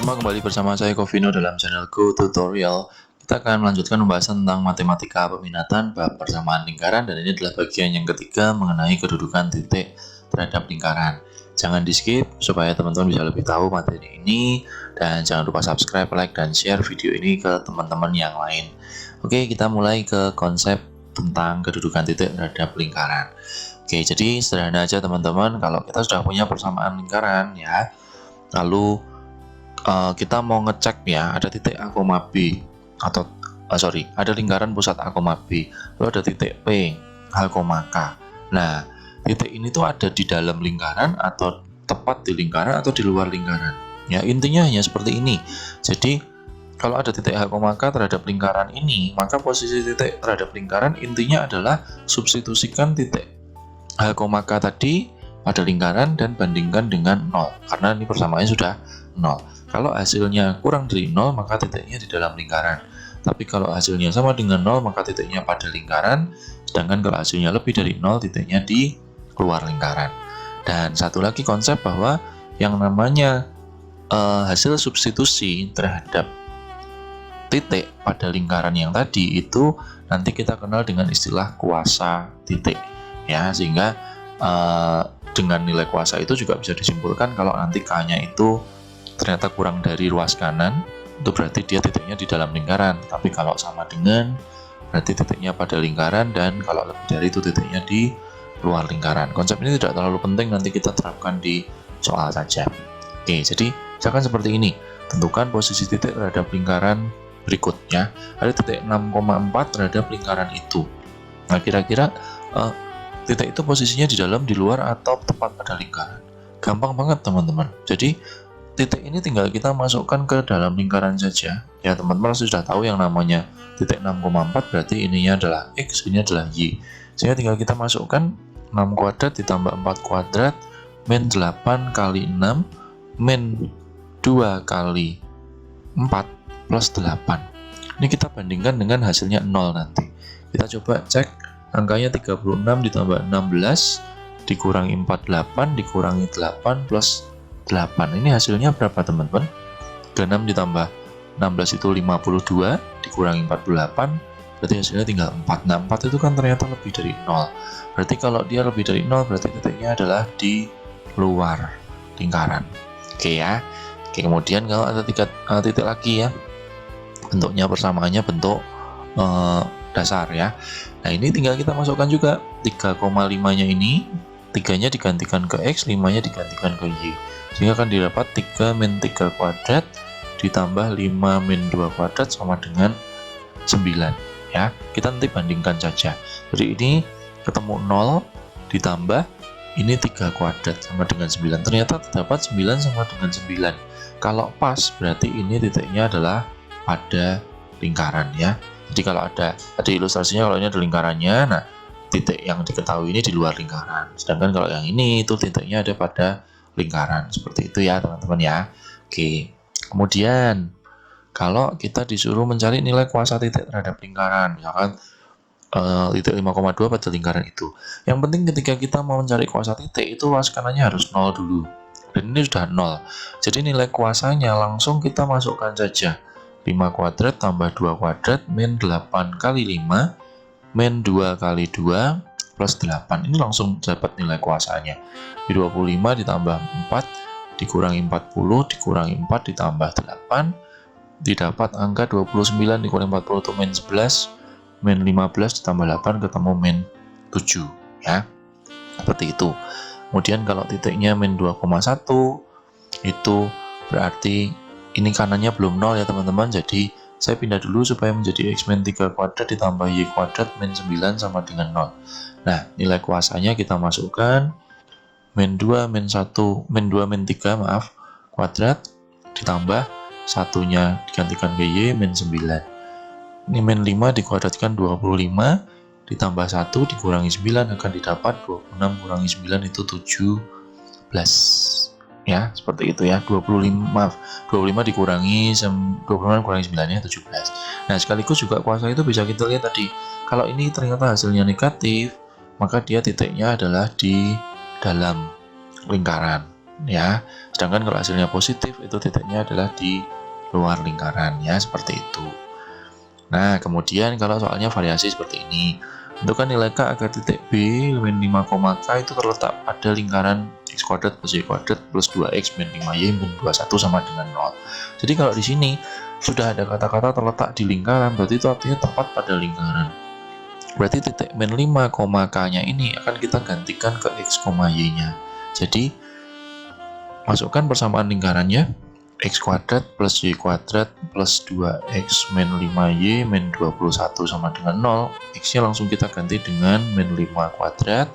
semua, kembali bersama saya Covino dalam channel Go Tutorial. Kita akan melanjutkan pembahasan tentang matematika peminatan bab persamaan lingkaran, dan ini adalah bagian yang ketiga mengenai kedudukan titik terhadap lingkaran. Jangan di skip supaya teman-teman bisa lebih tahu materi ini, dan jangan lupa subscribe, like, dan share video ini ke teman-teman yang lain. Oke, kita mulai ke konsep tentang kedudukan titik terhadap lingkaran. Oke, jadi sederhana aja teman-teman, kalau kita sudah punya persamaan lingkaran ya, lalu kita mau ngecek ya, ada titik A, B, atau ada lingkaran pusat A, B, lalu ada titik P, H, K. Nah, titik ini tuh ada di dalam lingkaran atau tepat di lingkaran atau di luar lingkaran. Ya, intinya hanya seperti ini. Jadi, kalau ada titik H, K terhadap lingkaran ini, maka posisi titik terhadap lingkaran intinya adalah substitusikan titik H, K tadi pada lingkaran dan bandingkan dengan 0, karena ini persamaannya sudah 0. Kalau hasilnya kurang dari 0, maka titiknya di dalam lingkaran. Tapi kalau hasilnya sama dengan 0, maka titiknya pada lingkaran. Sedangkan kalau hasilnya lebih dari 0, titiknya di luar lingkaran. Dan satu lagi konsep bahwa yang namanya hasil substitusi terhadap titik pada lingkaran yang tadi itu nanti kita kenal dengan istilah kuasa titik. Ya, sehingga dengan nilai kuasa itu juga bisa disimpulkan kalau nanti K-nya itu ternyata kurang dari ruas kanan, itu berarti dia titiknya di dalam lingkaran. Tapi kalau sama dengan, berarti titiknya pada lingkaran, dan kalau lebih dari itu titiknya di luar lingkaran. Konsep ini tidak terlalu penting, nanti kita terapkan di soal saja. Oke, jadi misalkan seperti ini. Tentukan posisi titik terhadap lingkaran berikutnya. Ada titik 6,4 terhadap lingkaran itu. Nah, kira-kira titik itu posisinya di dalam, di luar, atau tepat pada lingkaran? Gampang banget teman-teman. Jadi titik ini tinggal kita masukkan ke dalam lingkaran saja. Ya, teman-teman sudah tahu yang namanya titik 6,4 berarti ininya adalah X, ini adalah Y. Sehingga tinggal kita masukkan 6 kuadrat ditambah 4 kuadrat min 8 kali 6 min 2 kali 4 plus 8. Ini kita bandingkan dengan hasilnya 0 nanti. Kita coba cek angkanya 36 ditambah 16 dikurangi 48 dikurangi 8 plus 8. Ini hasilnya berapa teman-teman? 36 ditambah 16 itu 52 dikurangi 48, berarti hasilnya tinggal 4. Nah, 4 itu kan ternyata lebih dari 0. Berarti kalau dia lebih dari 0, berarti titiknya adalah di luar lingkaran. Oke ya. Oke, kemudian kalau ada titik lagi ya, bentuknya persamaannya bentuk dasar ya. Nah, ini tinggal kita masukkan juga 3,5-nya ini, 3-nya digantikan ke X, 5-nya digantikan ke Y. Sehingga akan didapat 3 min 3 kuadrat ditambah 5 min 2 kuadrat sama dengan 9 ya. Kita nanti bandingkan saja. Jadi ini ketemu 0 ditambah ini 3 kuadrat sama dengan 9. Ternyata terdapat 9 sama dengan 9. Kalau pas berarti ini titiknya adalah pada lingkaran ya. Jadi kalau ada ilustrasinya, kalau ini ada lingkarannya, nah titik yang diketahui ini di luar lingkaran. Sedangkan kalau yang ini itu titiknya ada pada lingkaran. Seperti itu ya teman-teman ya. Oke, kemudian kalau kita disuruh mencari nilai kuasa titik terhadap lingkaran, misalkan titik 5,2 pada lingkaran itu, yang penting ketika kita mau mencari kuasa titik itu ruas kanannya harus 0 dulu, dan ini sudah 0. Jadi nilai kuasanya langsung kita masukkan saja 5 kuadrat tambah 2 kuadrat min 8 kali 5 min 2 kali 2 plus 8. Ini langsung dapat nilai kuasanya. 25 ditambah 4 dikurangi 40 dikurangi 4 ditambah 8, didapat angka 29 dikurangi 40 itu min 11, min 15 ditambah 8 ketemu min 7 ya. Seperti itu. Kemudian kalau titiknya min 2,1 itu berarti ini kanannya belum 0 ya teman-teman. Jadi saya pindah dulu supaya menjadi X min 3 kuadrat ditambah Y kuadrat min 9 sama dengan 0. Nah, nilai kuasanya kita masukkan min 2 min 1 min 2 min 3 maaf kuadrat ditambah satunya digantikan ke Y min 9. Ini min 5 dikuadratkan 25 ditambah 1 dikurangi 9 akan didapat 26 kurangi 9 itu 17 ya, seperti itu ya. 25 dikurangi 25 kurangi 9 nya 17. Nah, sekaligus juga kuasa itu bisa kita lihat tadi. Kalau ini ternyata hasilnya negatif, maka dia titiknya adalah di dalam lingkaran ya. Sedangkan kalau hasilnya positif itu titiknya adalah di luar lingkaran ya, seperti itu. Nah, kemudian kalau soalnya variasi seperti ini, tentukan nilai K agar titik B min 5, K itu terletak pada lingkaran x kuadrat plus y kuadrat plus 2x min 5y min 21 sama dengan 0. Jadi kalau di sini sudah ada kata-kata terletak di lingkaran, berarti itu artinya tepat pada lingkaran. Berarti titik min 5, K-nya ini akan kita gantikan ke x, y-nya. Jadi masukkan persamaan lingkarannya x kuadrat plus y kuadrat plus 2x min 5y min 21 sama dengan 0. X-nya langsung kita ganti dengan min 5 kuadrat,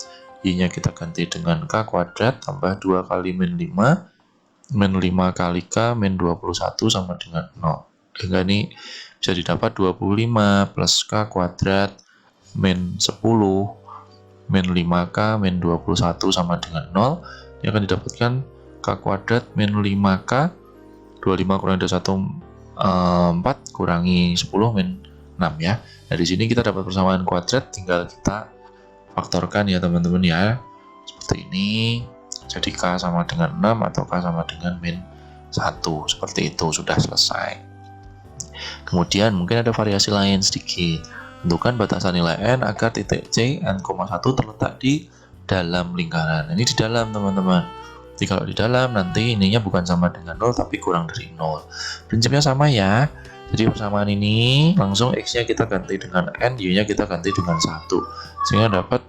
y-nya kita ganti dengan k kuadrat tambah 2 kali min 5 min 5 kali k min 21 sama dengan 0. Sehingga ini bisa didapat 25 plus k kuadrat min 10 min 5k min 21 sama dengan 0. Ini akan didapatkan k kuadrat min 5k 25 kurang 21 4 kurangi 10 min 6 ya. Nah, di sini kita dapat persamaan kuadrat, tinggal kita faktorkan ya teman-teman ya. Seperti ini. Jadi K sama dengan 6 atau K sama dengan min 1. Seperti itu, sudah selesai. Kemudian mungkin ada variasi lain sedikit. Tentukan batasan nilai N agar titik C N,1 terletak di dalam lingkaran. Ini di dalam teman-teman. Jadi kalau di dalam nanti ininya bukan sama dengan 0 tapi kurang dari 0. Prinsipnya sama ya. Jadi persamaan ini langsung x-nya kita ganti dengan n, y-nya kita ganti dengan 1. Sehingga dapat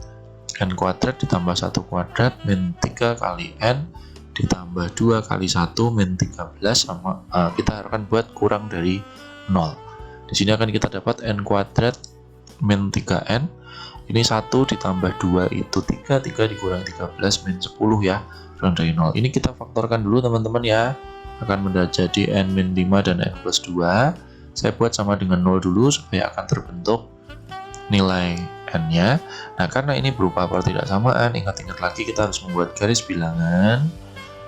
n kuadrat ditambah 1 kuadrat min 3 kali n ditambah 2 kali 1 min 13 sama kita akan buat kurang dari 0. Di sini akan kita dapat n kuadrat min 3n. Ini 1 ditambah 2 itu 3 dikurangi 13 min 10 ya. Kurang dari 0. Ini kita faktorkan dulu teman-teman ya. Akan menjadi n min 5 dan n plus 2. Saya buat sama dengan 0 dulu supaya akan terbentuk nilai n-nya. Nah, karena ini berupa pertidaksamaan, ingat-ingat lagi kita harus membuat garis bilangan.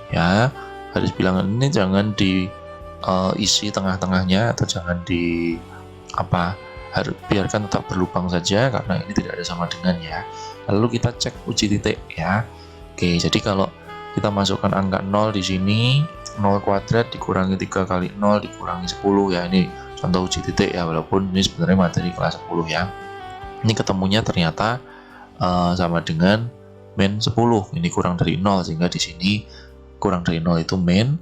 Ya, garis bilangan ini jangan diisi tengah-tengahnya atau jangan biarkan tetap berlubang saja karena ini tidak ada sama dengan ya. Lalu kita cek uji titik ya. Oke, jadi kalau kita masukkan angka 0 di sini, 0 kuadrat dikurangi 3 kali 0 dikurangi 10 ya. Ini contoh uji titik ya, walaupun ini sebenarnya materi kelas 10 ya. Ini ketemunya ternyata sama dengan min 10. Ini kurang dari 0 sehingga di sini kurang dari 0 itu min,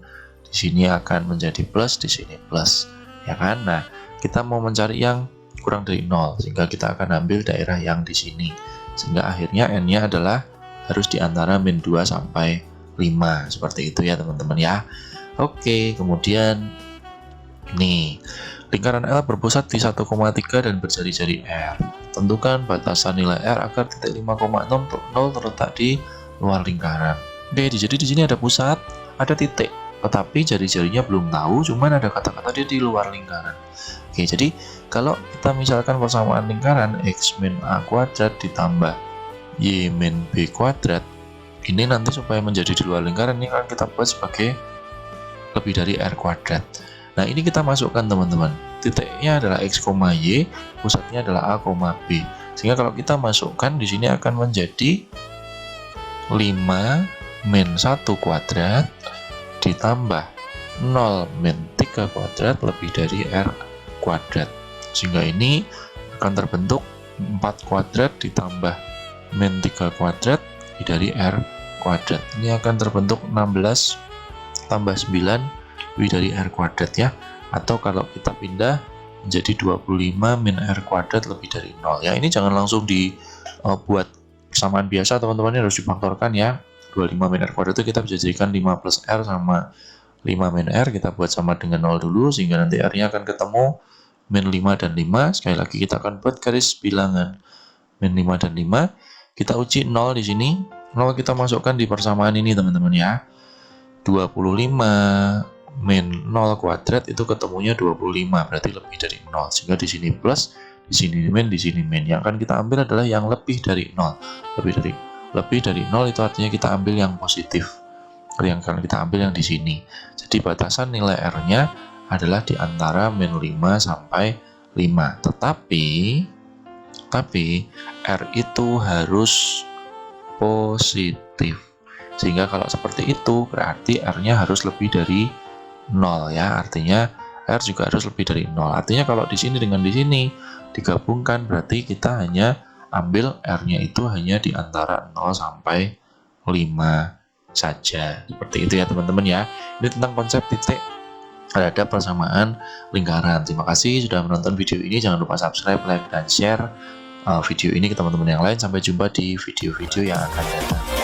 di sini akan menjadi plus, di sini plus. Ya kan? Nah, kita mau mencari yang kurang dari 0 sehingga kita akan ambil daerah yang di sini. Sehingga akhirnya n-nya adalah harus di antara min 2 sampai 5. Seperti itu ya teman-teman ya. Oke, kemudian ini lingkaran L berpusat di 1,3 dan berjari-jari R. Tentukan batasan nilai R agar titik 5,0 terletak di luar lingkaran. Oke, jadi di sini ada pusat, ada titik, tetapi jari-jarinya belum tahu, cuman ada kata-kata dia di luar lingkaran. Oke, jadi kalau kita misalkan persamaan lingkaran x min a kuadrat ditambah y min b kuadrat, ini nanti supaya menjadi di luar lingkaran ini akan kita buat sebagai lebih dari r kuadrat. Nah, ini kita masukkan teman-teman. Titiknya adalah x, y, pusatnya adalah a, b. Sehingga kalau kita masukkan di sini akan menjadi 5 min 1 kuadrat ditambah 0 min 3 kuadrat lebih dari r kuadrat. Sehingga ini akan terbentuk 4 kuadrat ditambah min 3 kuadrat lebih dari r kuadrat. Ini akan terbentuk 16 tambah 9 lebih dari r kuadrat ya. Atau kalau kita pindah menjadi 25 min r kuadrat lebih dari 0 ya. Ini jangan langsung dibuat persamaan biasa teman-teman, ini harus difaktorkan ya. 25 min r kuadrat itu kita bisa jadikan 5 plus r sama 5 min r, kita buat sama dengan 0 dulu sehingga nanti r-nya akan ketemu min 5 dan 5. Sekali lagi kita akan buat garis bilangan min 5 dan 5. Kita uji 0 di sini. 0 kita masukkan di persamaan ini teman-teman ya. 25 min 0 kuadrat itu ketemunya 25, berarti lebih dari 0. Sehingga di sini plus, di sini min, di sini min. Yang akan kita ambil adalah yang lebih dari 0. Lebih dari 0 itu artinya kita ambil yang positif. Yang akan kita ambil yang di sini. Jadi batasan nilai R-nya adalah di antara min 5 sampai 5. Tetapi R itu harus positif. Sehingga kalau seperti itu berarti R-nya harus lebih dari 0 ya. Artinya R juga harus lebih dari 0. Artinya kalau di sini dengan di sini digabungkan berarti kita hanya ambil R-nya itu hanya di antara 0 sampai 5 saja. Seperti itu ya teman-teman ya. Ini tentang konsep titik terhadap persamaan lingkaran. Terima kasih sudah menonton video ini. Jangan lupa subscribe, like, dan share video ini ke teman-teman yang lain. Sampai jumpa di video-video yang akan datang.